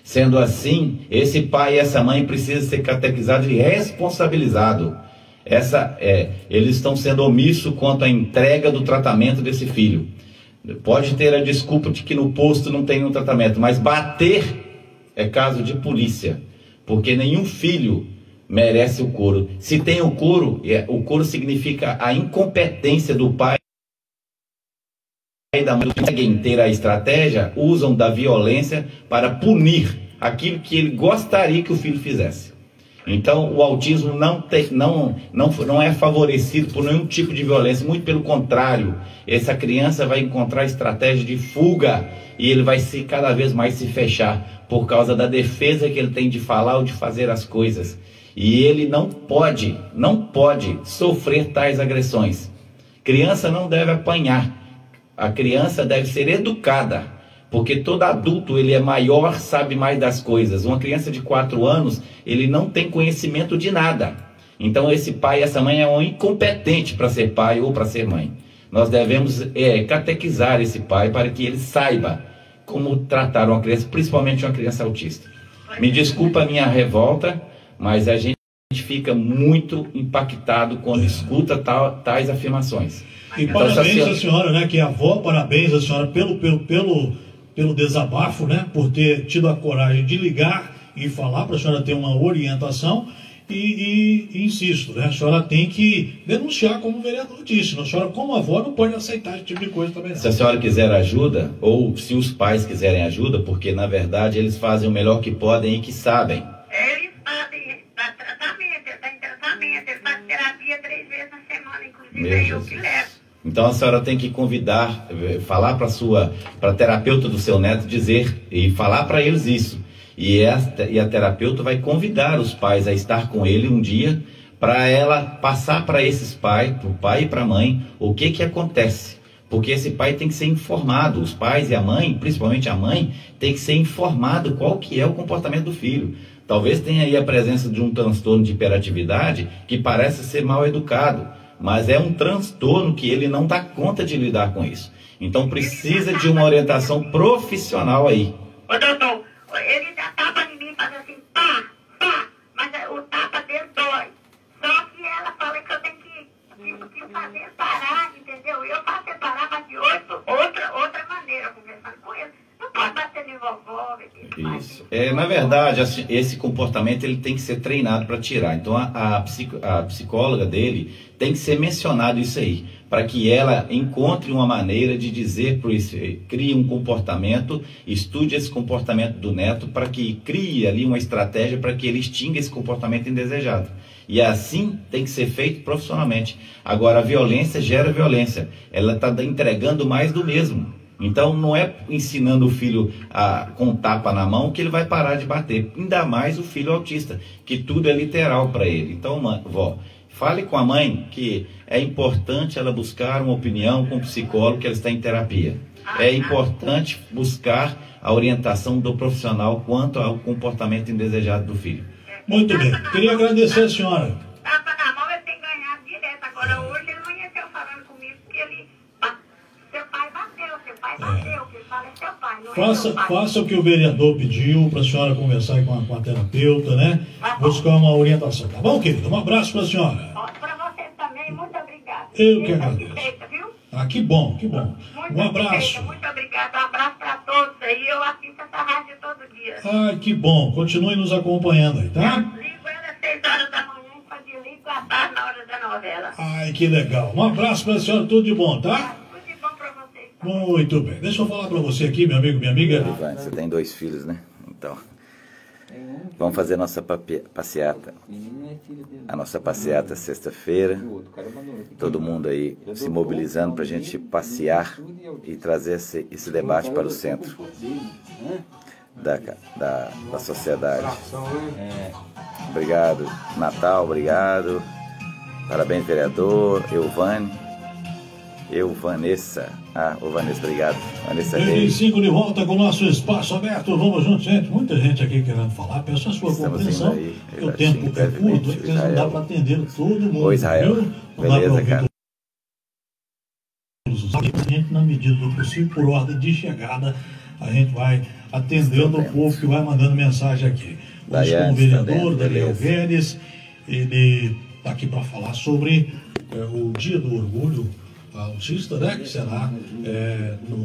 A: Sendo assim, esse pai e essa mãe precisam ser catequizados e responsabilizados. Eles estão sendo omissos quanto à entrega do tratamento desse filho. Pode ter a desculpa de que no posto não tem um tratamento, mas bater é caso de polícia, porque nenhum filho merece o couro. Se tem o couro significa a incompetência do pai e da mãe. Conseguem ter a estratégia, usam da violência para punir aquilo que ele gostaria que o filho fizesse. Então, o autismo não é favorecido por nenhum tipo de violência, muito pelo contrário. Essa criança vai encontrar estratégia de fuga e ele vai cada vez mais se fechar por causa da defesa que ele tem de falar ou de fazer as coisas. E ele não pode sofrer tais agressões. Criança não deve apanhar. A criança deve ser educada. Porque todo adulto, ele é maior, sabe mais das coisas. Uma criança de 4 anos, ele não tem conhecimento de nada. Então esse pai e essa mãe é um incompetente para ser pai ou para ser mãe. Nós devemos catequizar esse pai para que ele saiba como tratar uma criança, principalmente uma criança autista. Me desculpa a minha revolta, mas a gente fica muito impactado quando escuta tais afirmações.
B: E
A: Então,
B: parabéns à senhora, né, que é avó, parabéns à senhora pelo desabafo, né, por ter tido a coragem de ligar e falar para a senhora ter uma orientação e insisto, né, a senhora tem que denunciar, como o vereador disse, a senhora como avó não pode aceitar esse tipo de coisa também não.
A: Se a senhora quiser ajuda, ou se os pais quiserem ajuda, porque na verdade eles fazem o melhor que podem e que sabem.
C: Eles fazem tratamento, ele está em tratamento, ele faz terapia 3 vezes na semana, inclusive é eu que levo.
A: Então a senhora tem que convidar, falar para a terapeuta do seu neto, dizer e falar para eles isso. E a terapeuta vai convidar os pais a estar com ele um dia, para ela passar para esses pais, para o pai e para a mãe, o que acontece. Porque esse pai tem que ser informado, os pais e a mãe, principalmente a mãe, tem que ser informado qual que é o comportamento do filho. Talvez tenha aí a presença de um transtorno de hiperatividade que parece ser mal educado, mas é um transtorno que ele não dá conta de lidar com isso. Então precisa de uma orientação profissional aí.
C: Ô doutor, ele dá tapa em mim, faz assim, pá, mas o tapa dele dói. Só que ela fala que eu tenho que fazer parar, entendeu? Eu faço ele parar, mas de outra maneira, conversando com ele. Não pode bater em vovó.
A: Isso. Na verdade, esse comportamento ele tem que ser treinado para tirar. Então a psicóloga dele tem que ser mencionado isso aí, para que ela encontre uma maneira de dizer para isso, crie um comportamento, estude esse comportamento do neto, para que crie ali uma estratégia para que ele extinga esse comportamento indesejado. E assim tem que ser feito profissionalmente. Agora, a violência gera violência, ela está entregando mais do mesmo. Então não é ensinando o filho com tapa na mão que ele vai parar de bater, ainda mais o filho autista, que tudo é literal para ele. Então, vó, fale com a mãe que é importante ela buscar uma opinião com o psicólogo, que ela está em terapia. É importante buscar a orientação do profissional quanto ao comportamento indesejado do filho.
B: Muito bem, queria agradecer a senhora.
C: Tapa na mão, ele tem ganhado direto.
B: Faça o que o vereador pediu para a senhora conversar aí com a terapeuta, né? Buscar uma orientação. Tá bom, querida? Um abraço para a senhora.
C: Para você também, muito obrigada.
B: Eu que agradeço.
C: Viu?
B: Ah, que bom, que bom. Um abraço.
C: Muito obrigada. Um abraço para todos aí. Eu assisto essa rádio todo dia.
B: Ah, que bom. Continue nos acompanhando aí, tá?
C: Ligo ela às 6 horas da manhã e quando eu ligo à tarde na hora da novela.
B: Ai, que legal. Um abraço para a senhora, tudo de bom, tá?
C: Tudo de bom para vocês.
B: Muito bem. Deixa eu falar para você aqui, meu amigo, minha amiga.
A: Ivan, você tem 2 filhos, né? Então, vamos fazer nossa passeata. A nossa passeata sexta-feira. Todo mundo aí se mobilizando para a gente passear e trazer esse debate para o centro da sociedade. Obrigado, Natal, obrigado. Parabéns, vereador. Vanessa. Ô Vanessa, obrigado. Vanessa Reis.
B: 5 de volta com o nosso espaço aberto. Vamos juntos, gente. Muita gente aqui querendo falar. Peço a sua compreensão. O tempo é curto, porque não dá para atender todo mundo.
A: Ô Israel,
B: viu?
A: beleza, cara.
B: A gente, na medida do possível, por ordem de chegada, a gente vai atendendo o povo que vai mandando mensagem aqui. Vamos com o vereador Daniel Guedes. Ele está aqui para falar sobre o Dia do Orgulho Autista, né? Que será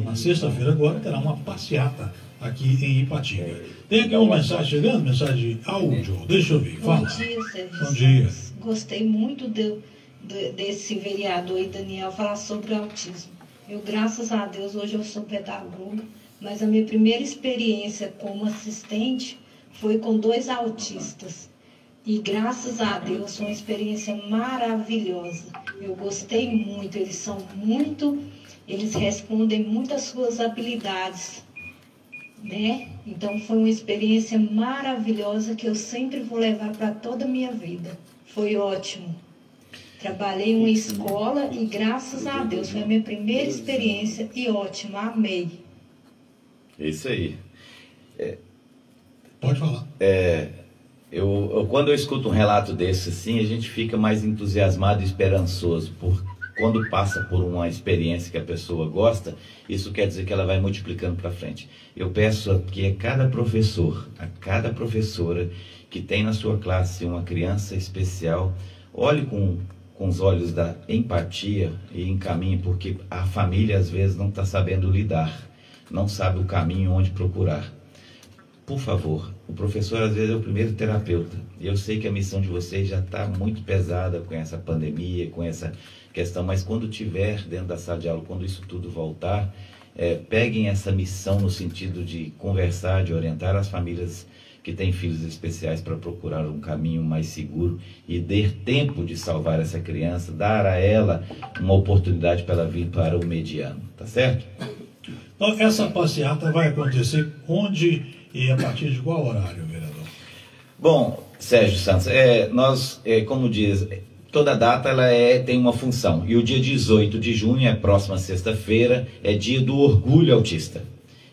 B: na sexta-feira agora, terá uma passeata aqui em Ipatinga. Tem aqui uma mensagem chegando, mensagem de áudio. Deixa eu ver, fala.
G: Bom dia, Sérgio.
B: Bom dia.
G: Gostei muito desse vereador aí, Daniel, falar sobre autismo. Eu, graças a Deus, hoje eu sou pedagoga, mas a minha primeira experiência como assistente foi com 2 autistas. E graças a Deus foi uma experiência maravilhosa. Eu gostei muito, eles respondem muito às suas habilidades, né? Então foi uma experiência maravilhosa que eu sempre vou levar para toda a minha vida. Foi ótimo. Trabalhei em uma escola e graças a Deus foi a minha primeira experiência e ótimo, amei.
A: Isso aí.
B: Pode falar.
A: Quando eu escuto um relato desse assim, a gente fica mais entusiasmado e esperançoso, quando passa por uma experiência que a pessoa gosta, isso quer dizer que ela vai multiplicando para frente. Eu peço que a cada professor, a cada professora que tem na sua classe uma criança especial, olhe com os olhos da empatia e encaminhe, porque a família às vezes não está sabendo lidar, não sabe o caminho onde procurar. Por favor, o professor às vezes é o primeiro terapeuta. E eu sei que a missão de vocês já está muito pesada com essa pandemia, com essa questão, mas quando tiver dentro da sala de aula, quando isso tudo voltar, peguem essa missão no sentido de conversar, de orientar as famílias que têm filhos especiais para procurar um caminho mais seguro e ter tempo de salvar essa criança, dar a ela uma oportunidade para ela vir para o mediano, tá certo?
B: Então, essa passeata vai acontecer onde e a partir de qual horário, vereador?
A: Bom, Sérgio Santos, como diz, toda data ela tem uma função. E o dia 18 de junho, é próxima sexta-feira, é dia do Orgulho Autista.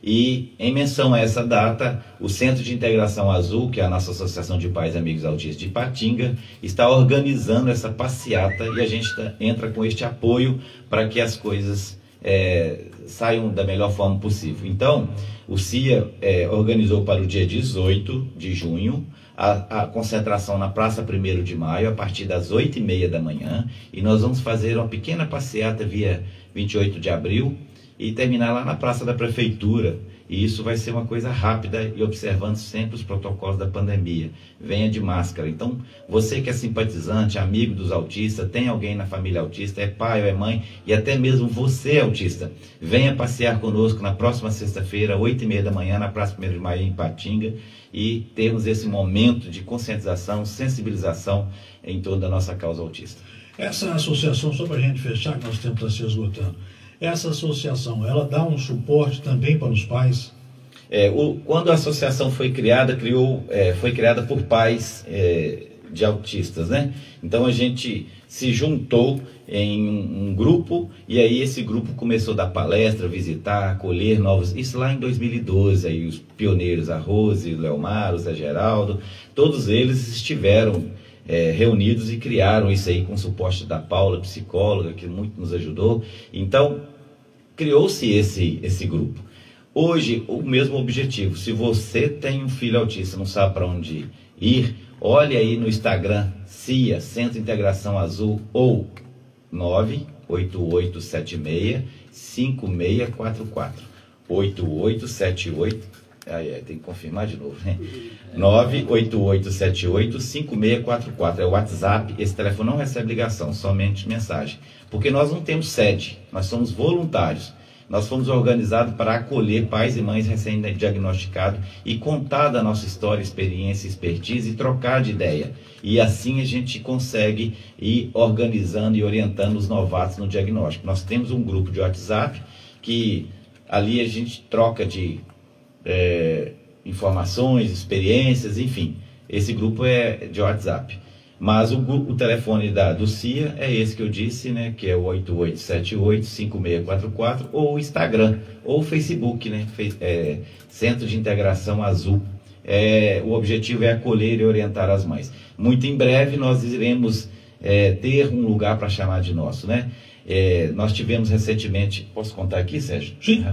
A: E, em menção a essa data, o Centro de Integração Azul, que é a nossa Associação de Pais e Amigos Autistas de Ipatinga, está organizando essa passeata e a gente entra com este apoio para que as coisas saiam da melhor forma possível. Então, o CIA organizou para o dia 18 de junho a concentração na Praça 1º de Maio, a partir das 8h30 da manhã, e nós vamos fazer uma pequena passeata via 28 de abril, e terminar lá na Praça da Prefeitura. E isso vai ser uma coisa rápida e observando sempre os protocolos da pandemia. Venha de máscara. Então, você que é simpatizante, amigo dos autistas, tem alguém na família autista, é pai ou é mãe, e até mesmo você autista, venha passear conosco na próxima sexta-feira, 8h30 da manhã, na Praça 1º de Maio, em Ipatinga, e termos esse momento de conscientização, sensibilização em torno da nossa causa autista.
B: Essa associação, só para a gente fechar, que nosso tempo está se esgotando, essa associação, ela dá um suporte também para os pais?
A: Quando a associação foi criada, foi criada por pais de autistas, né? Então a gente se juntou em um grupo, e aí esse grupo começou a dar palestra, visitar, acolher novos, isso lá em 2012, aí os pioneiros, a Rose, o Leomar, o Zé Geraldo, todos eles estiveram reunidos e criaram isso aí com o suporte da Paula, psicóloga, que muito nos ajudou. Então, criou-se esse grupo. hoje, o mesmo objetivo. Se você tem um filho autista, não sabe para onde ir, olhe aí no Instagram, CIA, Centro de Integração Azul, ou 98876-5644. 8878, tem que confirmar de novo, né? 98878-5644, é o WhatsApp. Esse telefone não recebe ligação, somente mensagem, porque nós não temos sede, nós somos voluntários. Nós fomos organizados para acolher pais e mães recém-diagnosticados e contar da nossa história, experiência, expertise e trocar de ideia. E assim a gente consegue ir organizando e orientando os novatos no diagnóstico. Nós temos um grupo de WhatsApp que ali a gente troca de informações, experiências, enfim. Esse grupo é de WhatsApp. Mas o telefone do CIA é esse que eu disse, né? Que é o 8878-5644, ou o Instagram, ou o Facebook, né? Centro de Integração Azul. O objetivo é acolher e orientar as mães. Muito em breve nós iremos ter um lugar para chamar de nosso, né? Nós tivemos recentemente, posso contar aqui, Sérgio?
B: Sim.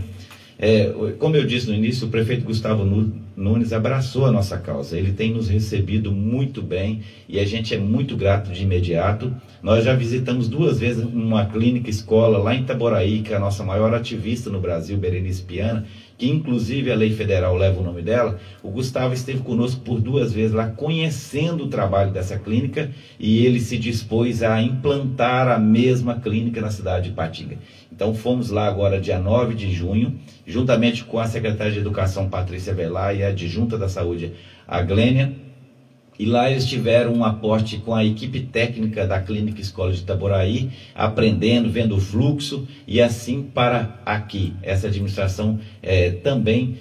A: Como eu disse no início, o prefeito Gustavo Nunes abraçou a nossa causa. Ele tem nos recebido muito bem e a gente é muito grato de imediato. Nós já visitamos 2 vezes uma clínica escola lá em Itaboraí, que é a nossa maior ativista no Brasil, Berenice Piana, que inclusive a lei federal leva o nome dela. O Gustavo esteve conosco por 2 vezes lá, conhecendo o trabalho dessa clínica, e ele se dispôs a implantar a mesma clínica na cidade de Ipatinga. Então fomos lá agora dia 9 de junho, juntamente com a secretária de Educação, Patrícia Velar, e a adjunta da Saúde, a Glênia, e lá eles tiveram um aporte com a equipe técnica da Clínica Escola de Itaboraí, aprendendo, vendo o fluxo, e assim para aqui, essa administração também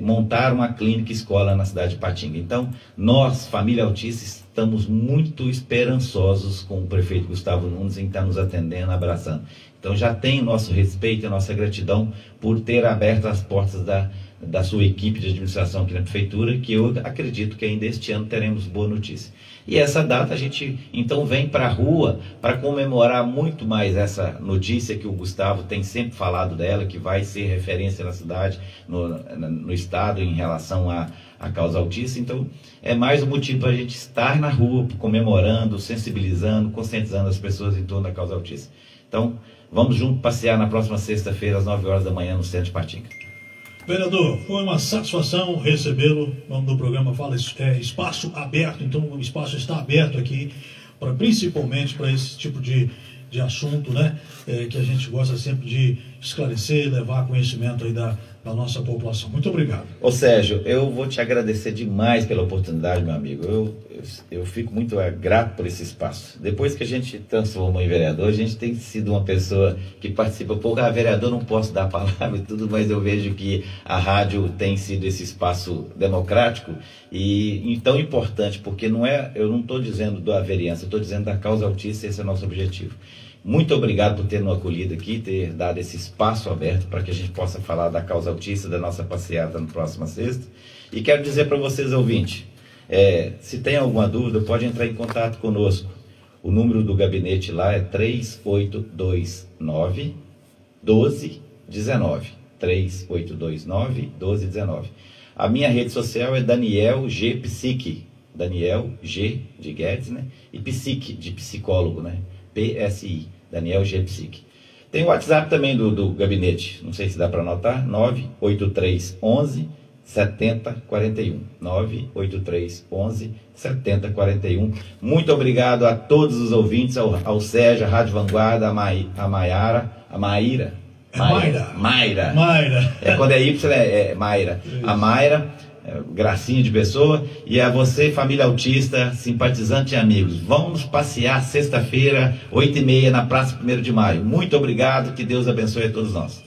A: montar uma clínica escola na cidade de Ipatinga. Então, nós, família autista, estamos muito esperançosos com o prefeito Gustavo Nunes em estar nos atendendo, abraçando. Então já tem o nosso respeito e a nossa gratidão por ter aberto as portas da sua equipe de administração aqui na prefeitura, que eu acredito que ainda este ano teremos boa notícia. E essa data a gente então vem para a rua para comemorar muito mais essa notícia que o Gustavo tem sempre falado dela, que vai ser referência na cidade, no estado, em relação à causa autista. Então é mais um motivo para a gente estar na rua comemorando, sensibilizando, conscientizando as pessoas em torno da causa autista. Então vamos juntos passear na próxima sexta-feira às 9 horas da manhã no centro de Ipatinga.
B: Vereador, foi uma satisfação recebê-lo. O nome do programa fala Espaço Aberto, então o espaço está aberto aqui, principalmente para esse tipo de assunto, né? Que a gente gosta sempre de esclarecer, levar conhecimento aí da nossa população. Muito obrigado.
A: Ô Sérgio, eu vou te agradecer demais pela oportunidade, meu amigo. Eu fico muito grato por esse espaço. Depois que a gente transformou em vereador, a gente tem sido uma pessoa que participa pouco. Vereador, não posso dar a palavra e tudo, mas eu vejo que a rádio tem sido esse espaço democrático e tão importante, porque eu não estou dizendo da vereança, eu estou dizendo da causa autista, esse é o nosso objetivo. Muito obrigado por ter nos acolhido aqui, ter dado esse espaço aberto para que a gente possa falar da causa autista, da nossa passeata na próxima sexta. E quero dizer para vocês, ouvintes, se tem alguma dúvida, pode entrar em contato conosco. O número do gabinete lá é 3829-1219. 3829-1219. A minha rede social é Daniel G. Psique. Daniel G. de Guedes, né? E Psique, de psicólogo, né? PSI. Daniel G. Psique. Tem o WhatsApp também do gabinete, não sei se dá para anotar, 98311-7041. 98311-7041. Muito obrigado a todos os ouvintes, ao Sérgio, a Rádio Vanguarda, a Maíra. Quando é Y é Mayra. A Mayra, gracinha de pessoa, e a você, família autista, simpatizante e amigos. Vamos passear sexta-feira, 8h30, na Praça 1º de Maio. Muito obrigado, que Deus abençoe a todos nós.